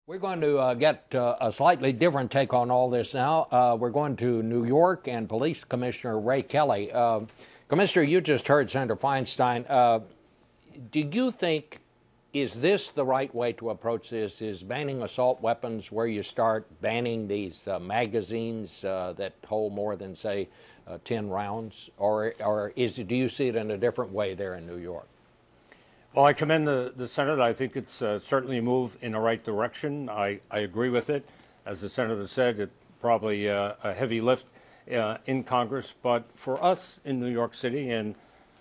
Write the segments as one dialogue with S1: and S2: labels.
S1: We're going to get a slightly different take on all this now. We're going to New York and Police Commissioner Ray Kelly. Commissioner, you just heard Senator Feinstein. Do you think, is this the right way to approach this? Is banning assault weapons where you start banning these magazines that hold more than, say, 10 rounds? Or do you see it in a different way there in New York?
S2: Well, I commend the Senate. I think it's certainly a move in the right direction. I agree with it. As the Senator said, it's probably a heavy lift in Congress. But for us in New York City, and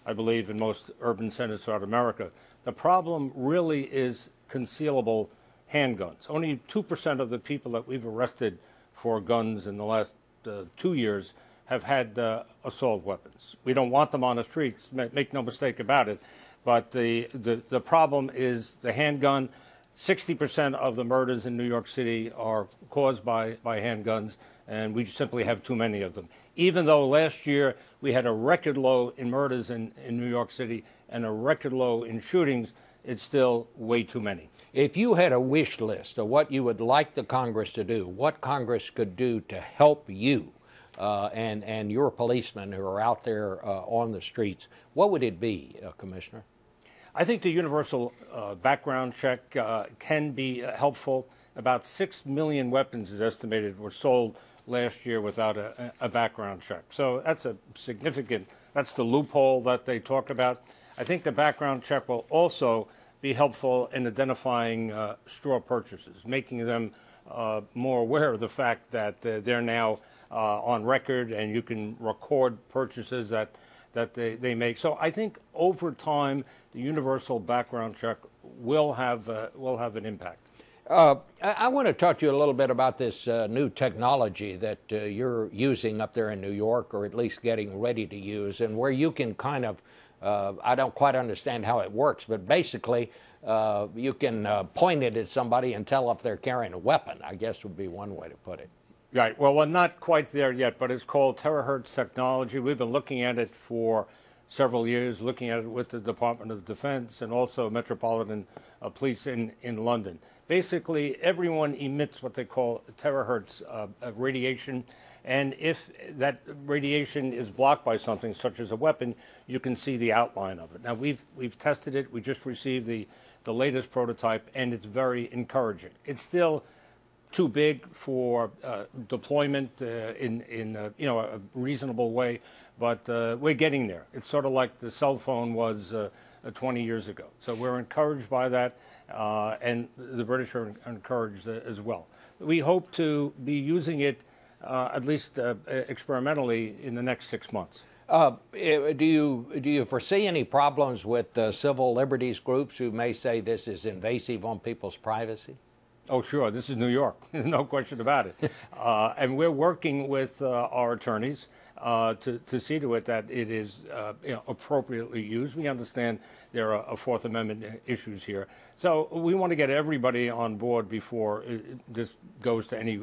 S2: I believe in most urban centers throughout America, the problem really is concealable handguns. Only 2% of the people that we've arrested for guns in the last 2 years have had assault weapons. We don't want them on the streets, make no mistake about it. But the problem is the handgun. 60% of the murders in New York City are caused by handguns, and we simply have too many of them. Even though last year we had a record low in murders in New York City and a record low in shootings, it's still way too many.
S1: If you had a wish list of what you would like the Congress to do, what Congress could do to help you and your policemen who are out there on the streets, what would it be, Commissioner?
S2: I think the universal background check can be helpful. About 6 million weapons is estimated were sold last year without a background check. So that's a significant, that's the loophole that they talk about. I think the background check will also be helpful in identifying straw purchases, making them more aware of the fact that they're now on record and you can record purchases that they make. So I think over time, the universal background check will have an impact.
S1: I want to talk to you a little bit about this new technology that you're using up there in New York, or at least getting ready to use, and where you can kind of, I don't quite understand how it works, but basically you can point it at somebody and tell if they're carrying a weapon, I guess would be one way to put it.
S2: Right. Well, we're not quite there yet, but it's called terahertz technology. We've been looking at it for several years, looking at it with the Department of Defense and also Metropolitan Police in London. Basically, everyone emits what they call terahertz radiation, and if that radiation is blocked by something, such as a weapon, you can see the outline of it. Now, we've tested it. We just received the latest prototype, and it's very encouraging. It's still too big for deployment in a reasonable way, but we're getting there. It's sort of like the cell phone was 20 years ago. So we're encouraged by that, and the British are encouraged as well. We hope to be using it at least experimentally in the next 6 months.
S1: Do you foresee any problems with civil liberties groups who may say this is invasive on people's privacy?
S2: Oh, sure. This is New York. There's no question about it. And we're working with our attorneys to see to it that it is appropriately used. We understand there are Fourth Amendment issues here. So we want to get everybody on board before this goes to any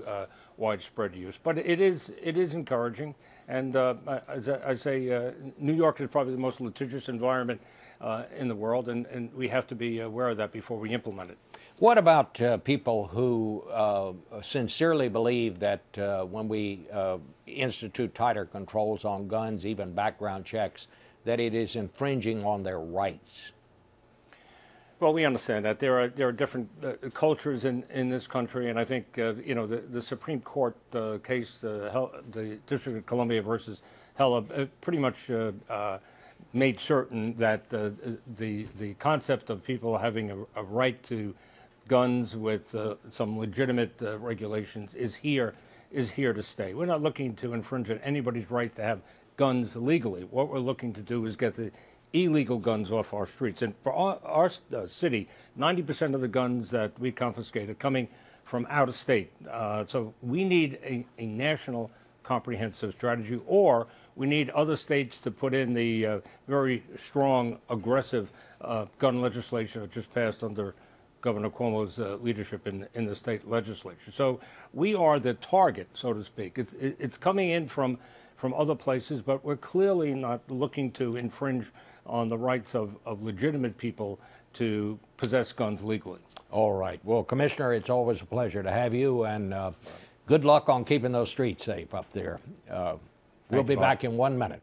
S2: widespread use. But it is encouraging. And as I say, New York is probably the most litigious environment in the world, and we have to be aware of that before we implement it.
S1: What about people who sincerely believe that when we institute tighter controls on guns, even background checks, that it is infringing on their rights?
S2: Well, we understand that there are different cultures in this country, and I think the Supreme Court case, the District of Columbia versus Heller, pretty much made certain that the concept of people having a right to guns with some legitimate regulations is here to stay. We're not looking to infringe on anybody's right to have guns legally. What we're looking to do is get the illegal guns off our streets. And for our city, 90% of the guns that we confiscate are coming from out of state. So we need a national comprehensive strategy, or we need other states to put in the very strong, aggressive gun legislation that just passed under Governor Cuomo's leadership in the state legislature. So we are the target, so to speak. It's coming in from other places, but we're clearly not looking to infringe on the rights of legitimate people to possess guns legally.
S1: All right. Well, Commissioner, it's always a pleasure to have you, and good luck on keeping those streets safe up there. We'll be back in 1 minute.